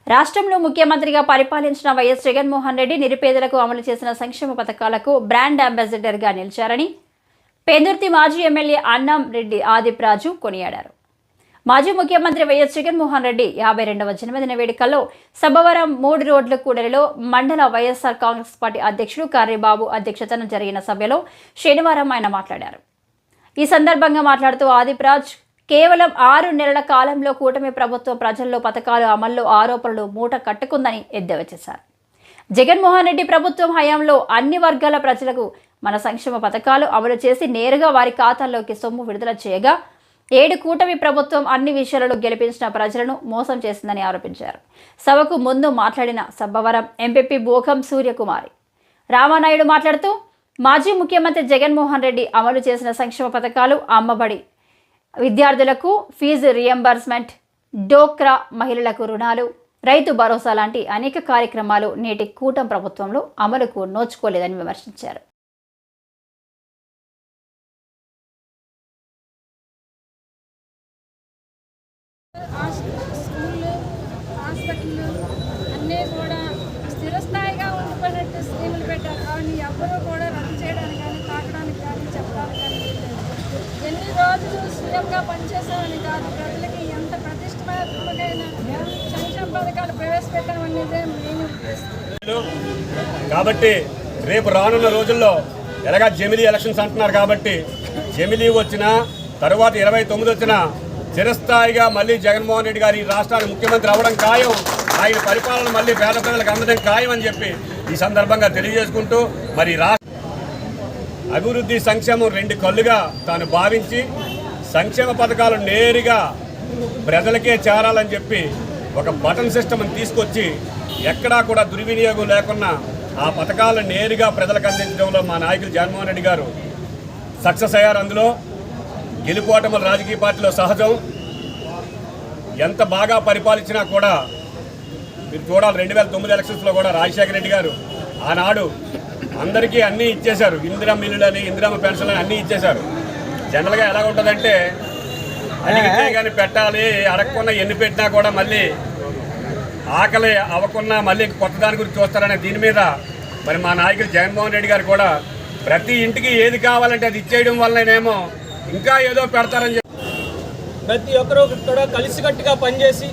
రాష్ట్రంలో ముఖ్యమంత్రిగా పరిపాలించిన వైఎస్ జగన్మోహన్ రెడ్డి నిరుపేదలకు అమలు చేసిన సంక్షేమ పథకాలకు బ్రాండ్ అంబాసిడర్గా నిలిచారని పెందుర్తి మాజీ ఎమ్మెల్యే అన్నం రెడ్డి ఆదిప్రాజు కొనియాడారు. మాజీ ముఖ్యమంత్రి వైఎస్ జగన్మోహన్ రెడ్డి 52వ జన్మదిన వేడుకల్లో సబ్బవరం 3 రోడ్ల కూడలిలో మండల వైఎస్ఆర్ కాంగ్రెస్ పార్టీ అధ్యక్షుడు కార్యబాబు అధ్యక్షతన జరిగిన సభలో శనివారం ఆయన మాట్లాడారు. ఈ సందర్భంగా మాట్లాడుతూ ఆదిప్రాజ్ కేవలం 6 నెలల కాలంలో కూటమి ప్రభుత్వం ప్రజల్లో పథకాలు అమల్లో ఆరోపణలు మూట కట్టుకుందని ఎద్దేవా చేశారు. జగన్మోహన్ రెడ్డి ప్రభుత్వం హయాంలో అన్ని వర్గాల ప్రజలకు మన సంక్షేమ పథకాలు అమలు చేసి నేరుగా వారి ఖాతాల్లోకి సొమ్ము విడుదల చేయగా 7 కూటమి ప్రభుత్వం అన్ని విషయాలలో గెలిపించిన ప్రజలను మోసం చేసిందని ఆరోపించారు. సభకు ముందు మాట్లాడిన సబ్బవరం ఎంపీపీ బోకం సూర్యకుమారి రామానాయుడు మాట్లాడుతూ మాజీ ముఖ్యమంత్రి జగన్మోహన్ రెడ్డి అమలు చేసిన సంక్షేమ పథకాలు అమ్మబడి, విద్యార్థులకు ఫీజు రియంబర్స్మెంట్, డోక్రా మహిళలకు రుణాలు, రైతు భరోసా లాంటి అనేక కార్యక్రమాలు నేటి కూటమి ప్రభుత్వంలో అమలుకు నోచుకోలేదని విమర్శించారు. స్కూళ్ళు, హాస్పిటళ్ళు అన్నీ కూడా స్థిరస్థాయిగా ఉండిపోయినట్టు స్కీములు పెట్టారు. అవన్నీ ఎవ్వరూ కూడా రద్దు చేయడానికి కానీ, తాకడానికి కానీ, చెప్పడానికి కానీ లేదు. ఎన్ని రోజులు సీఎంగా పనిచేసామని కాదు, ప్రజలకి ఎంత ప్రతిష్టాత్మకమైన సంక్షేమ పథకాలు ప్రవేశపెట్టామనేదే మెయిన్ ఉద్దేశం. కాబట్టి రేపు రానున్న రోజుల్లో ఎలాగా జమిలీ ఎలక్షన్స్ అంటున్నారు కాబట్టి జమిలీ వచ్చినా తర్వాత 29 వచ్చినా చిరస్థాయిగా మళ్ళీ జగన్మోహన్ రెడ్డి గారు ఈ రాష్ట్రానికి ముఖ్యమంత్రి అవ్వడం ఖాయం, ఆయన పరిపాలన మళ్ళీ పేద ప్రజలకు అందడం ఖాయం అని చెప్పి ఈ సందర్భంగా తెలియజేసుకుంటూ మరి అభివృద్ధి సంక్షేమం 2 కళ్ళుగా తాను భావించి సంక్షేమ పథకాలు నేరుగా ప్రజలకే చేరాలని చెప్పి ఒక బటన్ సిస్టమ్ని తీసుకొచ్చి ఎక్కడా కూడా దుర్వినియోగం లేకుండా ఆ పథకాలను నేరుగా ప్రజలకు అందించడంలో మా నాయకులు జగన్మోహన్ రెడ్డి గారు సక్సెస్ అయ్యారు. అందులో గెలుపోటములు రాజకీయ పార్టీలో సహజం. ఎంత బాగా పరిపాలించినా కూడా మీరు చూడాలి, 2009 ఎలక్షన్స్లో కూడా రాజశేఖర రెడ్డి గారు ఆనాడు అందరికీ అన్నీ ఇచ్చేశారు. ఇందిరమ్మ ఇల్లులని, ఇందిరమ్మ పెన్షన్లని అన్నీ ఇచ్చేశారు. జనరల్గా ఎలా ఉంటుందంటే అడిగితే కానీ పెట్టాలి, అడగకుండా ఎన్ని పెట్టినా కూడా మళ్ళీ ఆకలి అవ్వకుండా మళ్ళీ కొత్త దాని గురించి చూస్తారనే దీని మీద మరి మా నాయకులు జగన్మోహన్ రెడ్డి గారు కూడా ప్రతి ఇంటికి ఏది కావాలంటే అది ఇచ్చేయడం వల్లనేమో ఇంకా ఏదో పెడతారని చెప్పి ప్రతి ఒక్కరూ కూడా కలిసికట్టుగా పనిచేసి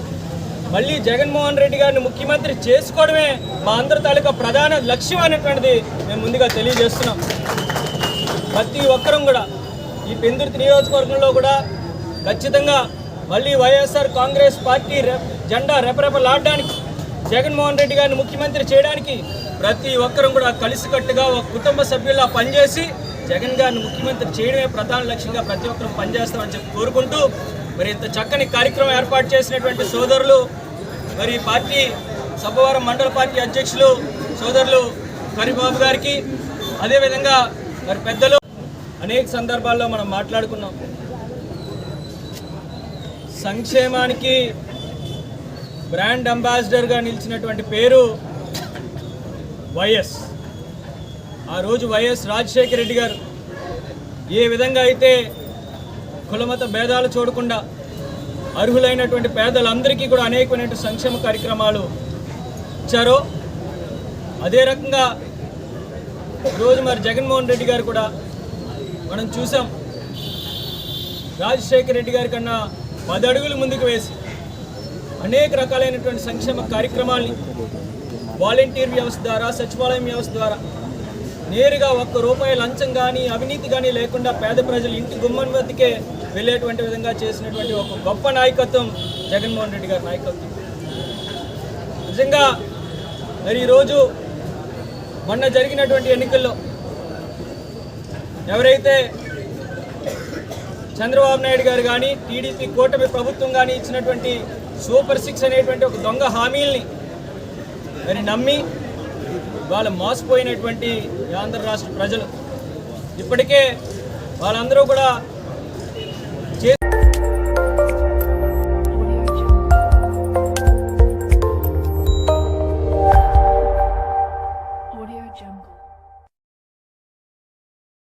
మళ్ళీ జగన్మోహన్ రెడ్డి గారిని ముఖ్యమంత్రి చేసుకోవడమే మా అందరి తాలూకా ప్రధాన లక్ష్యం అనేటువంటిది మేము ముందుగా తెలియజేస్తున్నాం. ప్రతి ఒక్కరం కూడా ఈ పెందుర్తి నియోజకవర్గంలో కూడా ఖచ్చితంగా మళ్ళీ వైఎస్ఆర్ కాంగ్రెస్ పార్టీ జెండా రెపరెపలాడడానికి, జగన్మోహన్ రెడ్డి గారిని ముఖ్యమంత్రి చేయడానికి ప్రతి ఒక్కరం కూడా కలిసికట్టుగా ఒక కుటుంబ సభ్యుల్లా పనిచేసి జగన్ గారిని ముఖ్యమంత్రి చేయడమే ప్రధాన లక్ష్యంగా ప్రతి ఒక్కరూ పనిచేస్తామని చెప్పి కోరుకుంటూ మరి ఇంత చక్కని కార్యక్రమం ఏర్పాటు చేసినటువంటి సోదరులు, మరి పార్టీ సబ్బవరం మండల పార్టీ అధ్యక్షులు సోదరులు కరిబాబు గారికి, అదేవిధంగా మరి పెద్దలు అనేక సందర్భాల్లో మనం మాట్లాడుకున్నాం. సంక్షేమానికి బ్రాండ్ అంబాసిడర్గా నిలిచినటువంటి పేరు వైఎస్. ఆ రోజు వైఎస్ రాజశేఖర రెడ్డి గారు ఏ విధంగా అయితే కులమత భేదాలు చూడకుండా అర్హులైనటువంటి పేదలందరికీ కూడా అనేకమైన సంక్షేమ కార్యక్రమాలు ఇచ్చారో అదే రకంగా ఈరోజు మరి జగన్మోహన్ రెడ్డి గారు కూడా మనం చూసాం. రాజశేఖర రెడ్డి గారి కన్నా 10 అడుగులు ముందుకు వేసి అనేక రకాలైనటువంటి సంక్షేమ కార్యక్రమాల్ని వాలంటీర్ వ్యవస్థ ద్వారా, సచివాలయం వ్యవస్థ ద్వారా నేరుగా ₹1 లంచం కానీ, అవినీతి కానీ లేకుండా పేద ప్రజలు ఇంటి గుమ్మం వద్దకే వెళ్ళేటువంటి విధంగా చేసినటువంటి ఒక గొప్ప నాయకత్వం జగన్మోహన్ రెడ్డి గారి నాయకత్వం. నిజంగా మరి ఈరోజు మొన్న జరిగినటువంటి ఎన్నికల్లో ఎవరైతే చంద్రబాబు నాయుడు గారు కానీ, టీడీపీ కూటమి ప్రభుత్వం కానీ ఇచ్చినటువంటి సూపర్ 6 అనేటువంటి ఒక దొంగ హామీల్ని మరి నమ్మి వాళ్ళు మోసపోయినటువంటి ఆంధ్ర రాష్ట్ర ప్రజలు ఇప్పటికే వాళ్ళందరూ కూడా